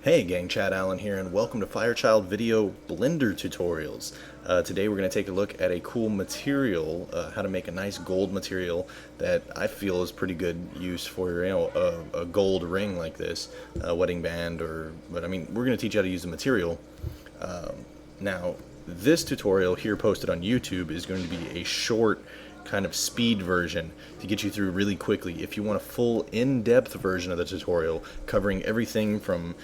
Hey gang, Chad Allen here, and welcome to Firechild Video Blender Tutorials. Today we're going to take a look at a cool material, how to make a nice gold material that I feel is pretty good use for, a gold ring like this, a wedding band, but I mean, we're going to teach you how to use the material. Now, this tutorial here posted on YouTube is going to be a short kind of speed version to get you through really quickly. If you want a full in-depth version of the tutorial covering everything from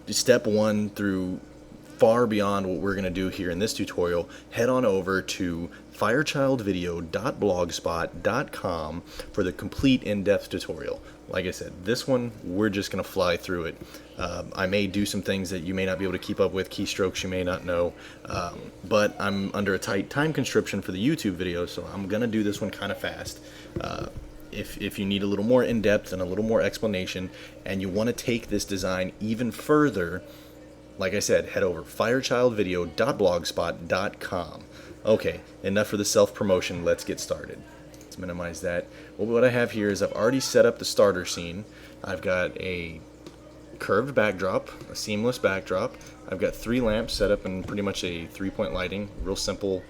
step 1 through far beyond what we're going to do here in this tutorial, head on over to firechildvideo.blogspot.com for the complete in-depth tutorial. Like I said, this one we're just going to fly through it. I may do some things that you may not be able to keep up with, keystrokes you may not know, but I'm under a tight time constriction for the YouTube video, so I'm going to do this one kind of fast. If you need a little more in-depth and a little more explanation, and you want to take this design even further, like I said, head over firechildvideo.blogspot.com. Okay, enough for the self-promotion, let's get started. Let's minimize that. Well, what I have here is I've already set up the starter scene. I've got a curved backdrop, a seamless backdrop. I've got 3 lamps set up in pretty much a 3-point lighting, real simple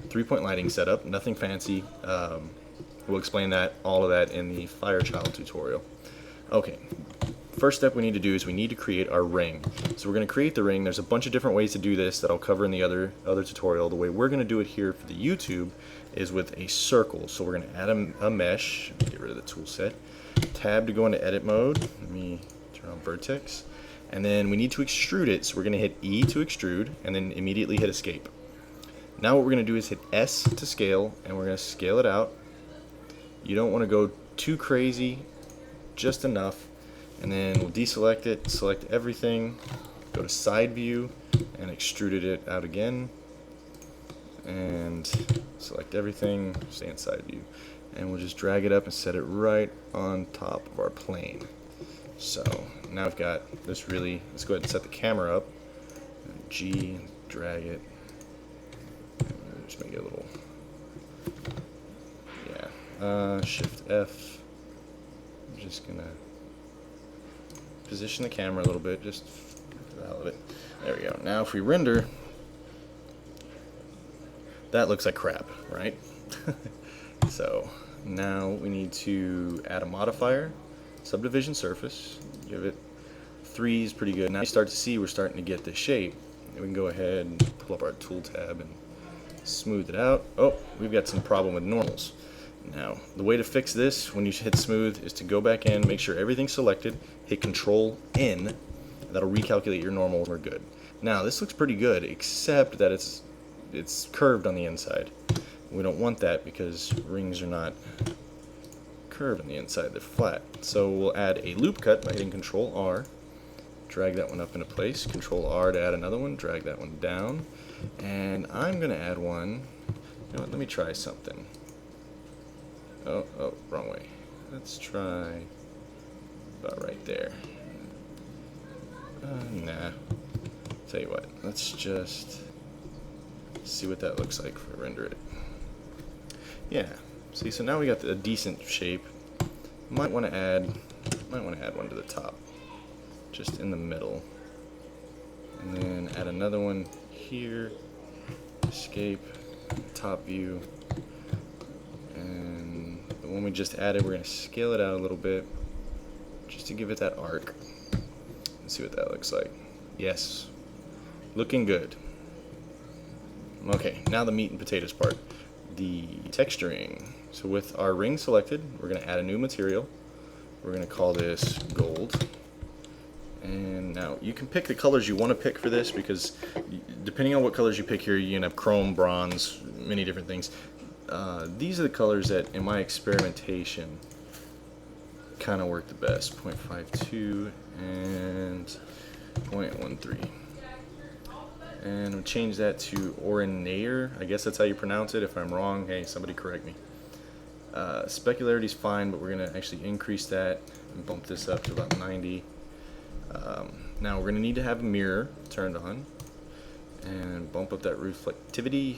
3-point lighting setup, nothing fancy. We'll explain all of that in the Firechild tutorial. Okay, first step we need to do is we need to create our ring. So we're going to create the ring. There's a bunch of different ways to do this that I'll cover in the other tutorial. The way we're going to do it here for the YouTube is with a circle. So we're going to add a mesh. Get rid of the tool set. Tab to go into edit mode. Let me turn on vertex. And then we need to extrude it. So we're going to hit E to extrude and then immediately hit escape. Now what we're going to do is hit S to scale, and we're going to scale it out. You don't want to go too crazy, just enough, and then we'll deselect it, select everything, go to side view, and extruded it out again, and select everything, stay in side view, and we'll just drag it up and set it right on top of our plane. So now I've got this let's go ahead and set the camera up, G, drag it, and just make it a little, Shift F. I'm just gonna position the camera a little bit, just for the hell of it. There we go. Now if we render, that looks like crap, right? So now we need to add a modifier, subdivision surface, give it 3 is pretty good. Now you start to see we're starting to get this shape. We can go ahead and pull up our tool tab and smooth it out. Oh, we've got some problem with normals. Now, the way to fix this when you hit smooth is to go back in, make sure everything's selected, hit Control N, that'll recalculate your normals. We're good. Now, this looks pretty good, except that it's curved on the inside. We don't want that because rings are not curved on the inside, they're flat. So we'll add a loop cut by hitting Control R, drag that one up into place, Control R to add another one, drag that one down, and I'm going to add one. You know what, let me try something. Oh, wrong way. Let's try about right there. Nah. Tell you what, let's just see what that looks like if we render it. Yeah. See, so now we got a decent shape. Might want to add one to the top, just in the middle, and then add another one here. Escape, top view. The one we just added, we're going to scale it out a little bit just to give it that arc. Let's see what that looks like. Yes, looking good. Okay, now the meat and potatoes part, the texturing. So with our ring selected, we're going to add a new material. We're going to call this gold. And now you can pick the colors you want to pick for this, because depending on what colors you pick here, you can have chrome, bronze, many different things. These are the colors that, in my experimentation, kind of work the best. 0.52 and 0.13. And I'll change that to Orinator. I guess that's how you pronounce it. If I'm wrong, hey, somebody correct me. Specularity is fine, but we're going to actually increase that and bump this up to about 90. Now we're going to need to have a mirror turned on and bump up that reflectivity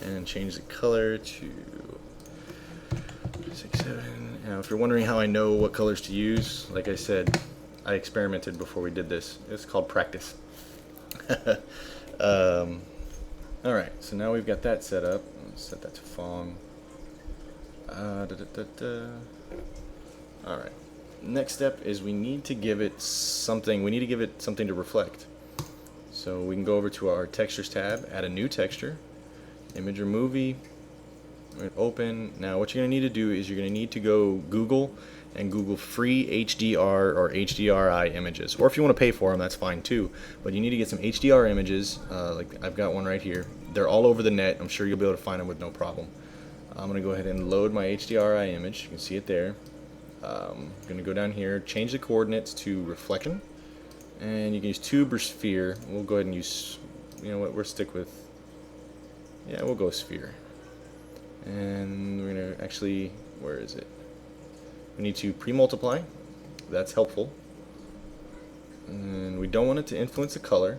and change the color to 6, 7. Now if you're wondering how I know what colors to use, like I said, I experimented before we did this. It's called practice. Alright, so now we've got that set up. Let's set that to Fong. Alright. Next step is we need to give it something. We need to give it something to reflect. So we can go over to our textures tab, add a new texture, image or movie, open. Now what you're going to need to do is you're going to need to go Google and Google free HDR or HDRI images. Or if you want to pay for them, that's fine too. But you need to get some HDR images, like I've got one right here. They're all over the net. I'm sure you'll be able to find them with no problem. I'm going to go ahead and load my HDRI image. You can see it there. I'm going to go down here, change the coordinates to reflection. And you can use tube or sphere. We'll go ahead and use, you know what, we'll stick with, yeah, we'll go sphere. And we're going to actually, where is it? We need to pre-multiply. That's helpful. And we don't want it to influence the color.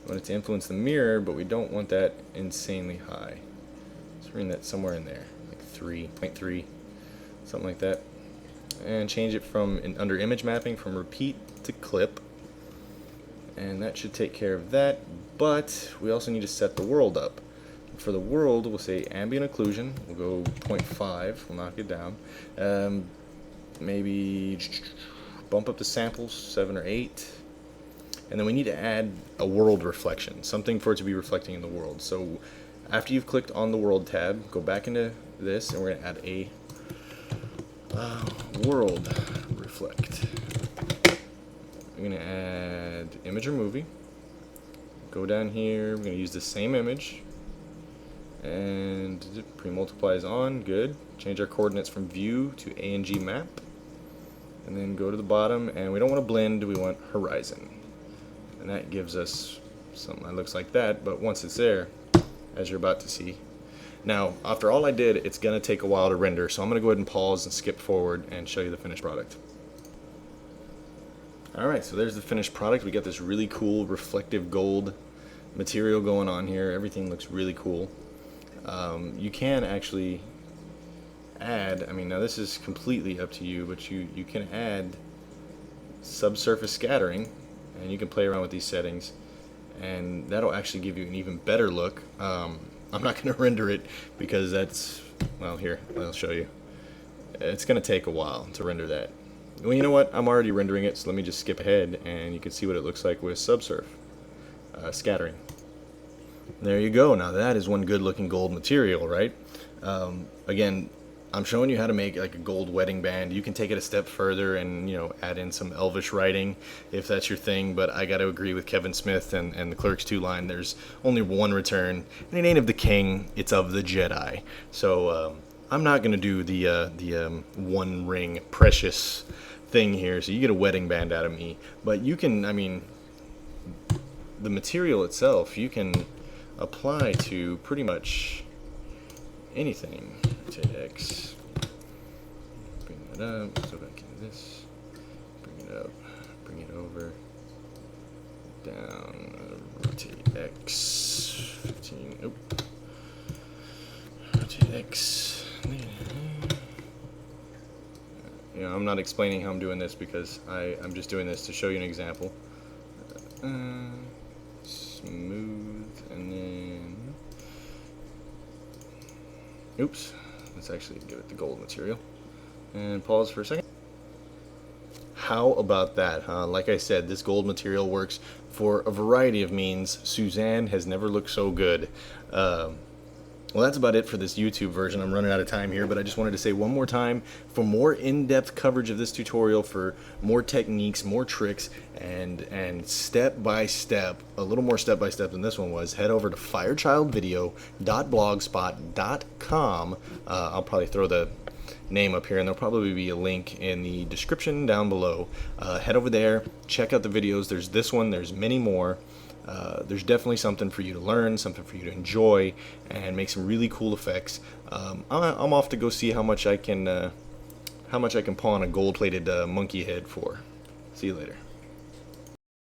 We want it to influence the mirror, but we don't want that insanely high. Let's bring that somewhere in there, like 3.3, something like that. And change it from, under image mapping, from repeat to clip. And that should take care of that, but we also need to set the world up. For the world, we'll say ambient occlusion. We'll go 0.5. We'll knock it down. Maybe bump up the samples 7 or 8. And then we need to add a world reflection, something for it to be reflecting in the world. So after you've clicked on the world tab, go back into this, and we're going to add a world reflect. We're going to add image or movie. Go down here. We're going to use the same image. And pre-multiply is on. Good. Change our coordinates from view to ANG map. And then go to the bottom. And we don't want to blend. We want horizon. And that gives us something that looks like that. But once it's there, as you're about to see. Now, after all I did, it's going to take a while to render. So I'm going to go ahead and pause and skip forward and show you the finished product. Alright, so there's the finished product. We got this really cool reflective gold material going on here. Everything looks really cool. You can actually add, I mean, now this is completely up to you, but you can add subsurface scattering, and you can play around with these settings, and that'll actually give you an even better look. I'm not going to render it because that's, well, here, I'll show you. It's going to take a while to render that. Well, you know what? I'm already rendering it, so let me just skip ahead, and you can see what it looks like with subsurf scattering. There you go. Now that is one good-looking gold material, right? Again, I'm showing you how to make like a gold wedding band. You can take it a step further and, you know, add in some elvish writing if that's your thing. But I got to agree with Kevin Smith and the Clerks 2 line. There's only one return, and it ain't of the king; it's of the Jedi. So I'm not gonna do the one ring precious thing here. So you get a wedding band out of me. But you can, I mean, the material itself, you can apply to pretty much anything. Rotate X, bring that up, go back into this, bring it up, bring it over, down, rotate X, 15, oop, rotate X. You know, I'm not explaining how I'm doing this because I'm just doing this to show you an example. Smooth, and then, oops, let's actually give it the gold material, and pause for a second. How about that, huh? Like I said, this gold material works for a variety of means. Suzanne has never looked so good. Well, that's about it for this YouTube version. I'm running out of time here, but I just wanted to say one more time, for more in-depth coverage of this tutorial, for more techniques, more tricks, and step-by-step, a little more step-by-step than this one was, head over to firechildvideo.blogspot.com. I'll probably throw the name up here, and there'll probably be a link in the description down below. Head over there, check out the videos. There's this one, there's many more. There's definitely something for you to learn, something for you to enjoy, and make some really cool effects. I'm off to go see how much I can pawn a gold-plated monkey head for. See you later.